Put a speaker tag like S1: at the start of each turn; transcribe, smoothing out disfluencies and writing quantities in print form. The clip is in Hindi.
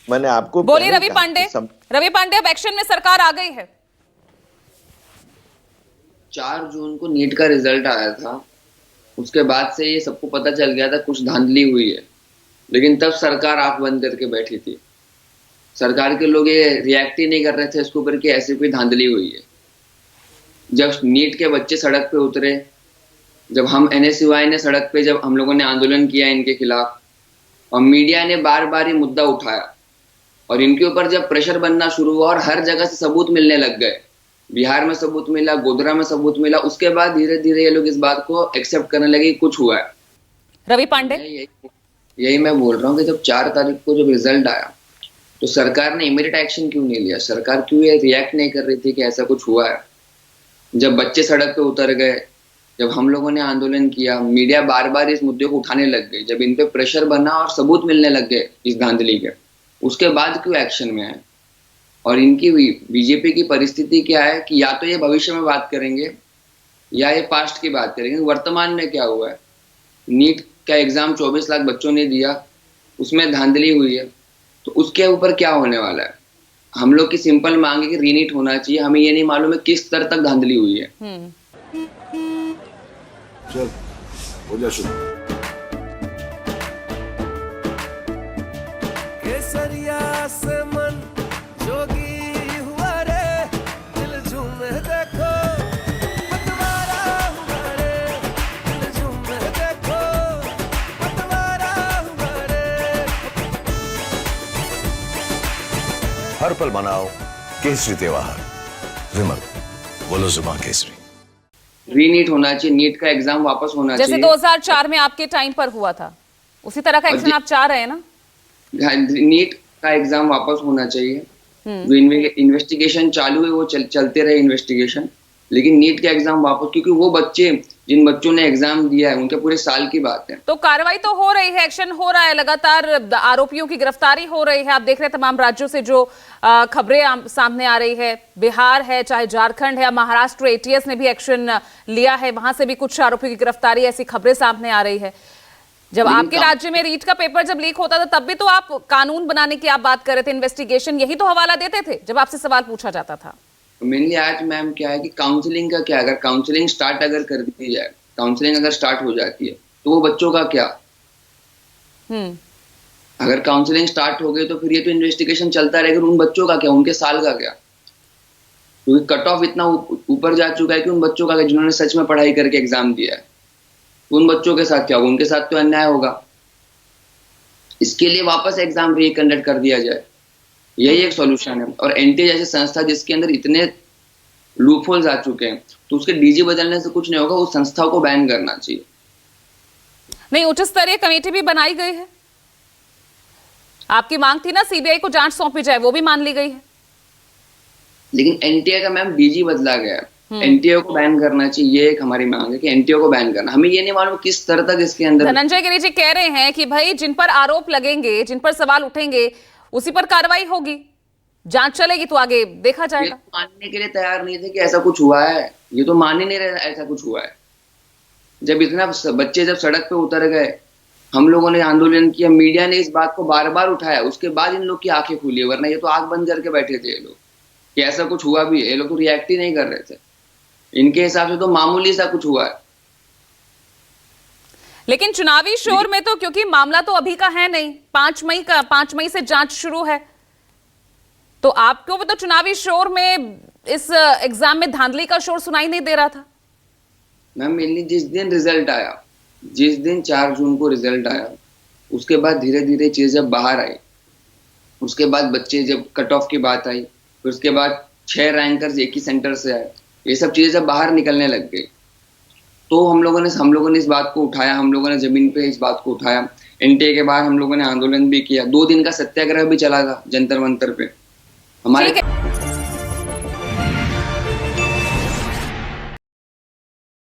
S1: मैंने आपको
S2: बोलिए रवि पांडे। रवि पांडे, अब एक्शन में सरकार आ गई है।
S3: 4 जून को नीट का रिजल्ट आया था। उसके बाद से ये सबको पता चल गया था कुछ धांधली हुई है, लेकिन तब सरकार आंख बंद करके बैठी थी। सरकार के लोग ये रिएक्ट ही नहीं कर रहे थे इसके ऊपर कि ऐसी कोई धांधली हुई है। जब नीट के बच्चे सड़क पे उतरे, जब हम NSUI ने सड़क पे जब हम लोगों ने आंदोलन किया इनके खिलाफ, और मीडिया ने बार बार ये मुद्दा उठाया और इनके ऊपर जब प्रेशर बनना शुरू हुआ और हर जगह से सबूत मिलने लग गए, बिहार में सबूत मिला, गोधरा में सबूत मिला, उसके बाद धीरे धीरे ये लोग इस बात को एक्सेप्ट करने लगे कि कुछ हुआ है।
S2: रवि पांडे,
S3: यही मैं बोल रहा हूँ कि जब 4 तारीख को जब रिजल्ट आया तो सरकार ने इमीडिएट एक्शन क्यों नहीं लिया? सरकार क्यों ये रिएक्ट नहीं कर रही थी कि ऐसा कुछ हुआ है? जब बच्चे सड़क पे उतर गए, जब हम लोगों ने आंदोलन किया, मीडिया बार बार इस मुद्दे को उठाने लग गई, जब इन पे प्रेशर बना और सबूत मिलने लग गए इस धांधली के, उसके बाद क्यों एक्शन में आए? और इनकी बीजेपी की परिस्थिति क्या है कि या तो ये भविष्य में बात करेंगे या ये पास्ट की बात करेंगे। वर्तमान में क्या हुआ है? नीट का एग्जाम 24 लाख बच्चों ने दिया, उसमें धांधली हुई है, तो उसके ऊपर क्या होने वाला है? हम लोग की सिंपल मांग है कि रीनीट होना चाहिए। हमें ये नहीं मालूम है किस स्तर तक धांधली हुई है।
S4: चल हो जा शुरू।
S5: केसरिया से मन जोगी हुआ रे, दिल झूमे देखो पतवारा हुआ रे, दिल झूमे देखो पतवारा हुआ रे।
S4: हर पल मनाओ केसरी त्योहार। विमल, बोलो जुबान केसरी।
S3: रीनीट होना चाहिए, नीट का एग्जाम वापस होना
S2: जैसे
S3: चाहिए।
S2: 2004 में आपके टाइम पर हुआ था, उसी तरह का एक्शन आप चाह रहे हैं ना?
S3: नीट का एग्जाम वापस होना चाहिए। जो इन्वेस्टिगेशन चालू है वो चलते रहे इन्वेस्टिगेशन, लेकिन नीट का एग्जाम वापस, क्योंकि वो बच्चे जिन बच्चों ने एग्जाम दिया है उनके पूरे साल की बात है।
S2: तो कार्रवाई तो हो रही है, एक्शन हो रहा है, लगातार आरोपियों की गिरफ्तारी हो रही है। आप देख रहे हैं तमाम राज्यों से जो खबरें सामने आ रही है, बिहार है, चाहे झारखंड है, महाराष्ट्र, ATS ने भी एक्शन लिया है, वहां से भी कुछ आरोपियों की गिरफ्तारी, ऐसी खबरें सामने आ रही है। जब आपके राज्य में रीट का पेपर जब लीक होता था तब भी तो आप कानून बनाने की आप बात कर रहे थे, इन्वेस्टिगेशन, यही तो हवाला देते थे जब आपसे सवाल पूछा जाता था।
S3: मेनली आज मैम क्या है कि काउंसलिंग का क्या, अगर काउंसलिंग स्टार्ट अगर कर दी जाए, काउंसलिंग अगर स्टार्ट हो जाती है तो वो बच्चों का क्या? अगर काउंसलिंग स्टार्ट हो गई तो फिर ये तो इन्वेस्टिगेशन चलता रहेगा, उन बच्चों का क्या, उनके साल का क्या? क्योंकि कट ऑफ इतना ऊपर जा चुका है कि उन बच्चों का जिन्होंने सच में पढ़ाई करके एग्जाम दिया है, उन बच्चों के साथ क्या होगा? उनके साथ तो अन्याय होगा। इसके लिए वापस एग्जाम रिकंडक्ट कर दिया जाए, यही एक सॉल्यूशन है। और NTA जैसी संस्था जिसके अंदर इतने लूपहोल्स आ चुके हैं, तो उसके DG बदलने से कुछ नहीं होगा, उस संस्था को बैन करना चाहिए।
S2: नहीं, उच्च स्तरीय कमेटी भी बनाई गई है, आपकी मांग थी ना CBI को जांच सौंपी जाए, वो भी मान ली गई है।
S3: लेकिन NTA का मैम DG बदला गया है, NTA को बैन करना चाहिए, ये एक हमारी मांग है कि NTA को बैन करना। हमें ये नहीं मालूम किस स्तर तक इसके अंदर।
S2: धनंजय गिरी जी कह रहे हैं कि भाई जिन पर आरोप लगेंगे, जिन पर सवाल उठेंगे, उसी पर कार्रवाई होगी, जांच चलेगी तो आगे देखा जाएगा।
S3: ये तो मानने के लिए तैयार नहीं थे कि ऐसा कुछ हुआ है, ये तो मान ही नहीं रहे ऐसा कुछ हुआ है। जब इतना बच्चे जब सड़क पे उतर गए, हम लोगों ने आंदोलन किया, मीडिया ने इस बात को बार बार उठाया, उसके बाद इन लोग की आंखें खुली, वरना ये तो आंख बंद करके बैठे थे ये लोग कि ऐसा कुछ हुआ भी है। ये लोग तो रिएक्ट ही नहीं कर रहे थे, इनके हिसाब से तो मामूली सा कुछ हुआ है।
S2: लेकिन चुनावी शोर में तो, क्योंकि मामला तो अभी का है नहीं, 5 मई से जांच शुरू है, तो आपको तो चुनावी शोर में इस एग्जाम में धांधली का शोर सुनाई नहीं दे रहा था।
S3: मैम मेनली जिस दिन रिजल्ट आया, जिस दिन 4 जून को रिजल्ट आया, उसके बाद धीरे धीरे चीजें जब बाहर आई, उसके बाद बच्चे जब कट ऑफ की बात आई, फिर उसके बाद 6 रैंकर्स एक ही सेंटर से आए, ये सब चीजें जब बाहर निकलने लग गई, तो हम लोगों ने इस बात को उठाया, हम लोगों ने जमीन पे इस बात को उठाया। NTA के बाद हम लोगों ने आंदोलन भी किया, 2 दिन का सत्याग्रह भी चला था जंतर मंतर पे हमारे।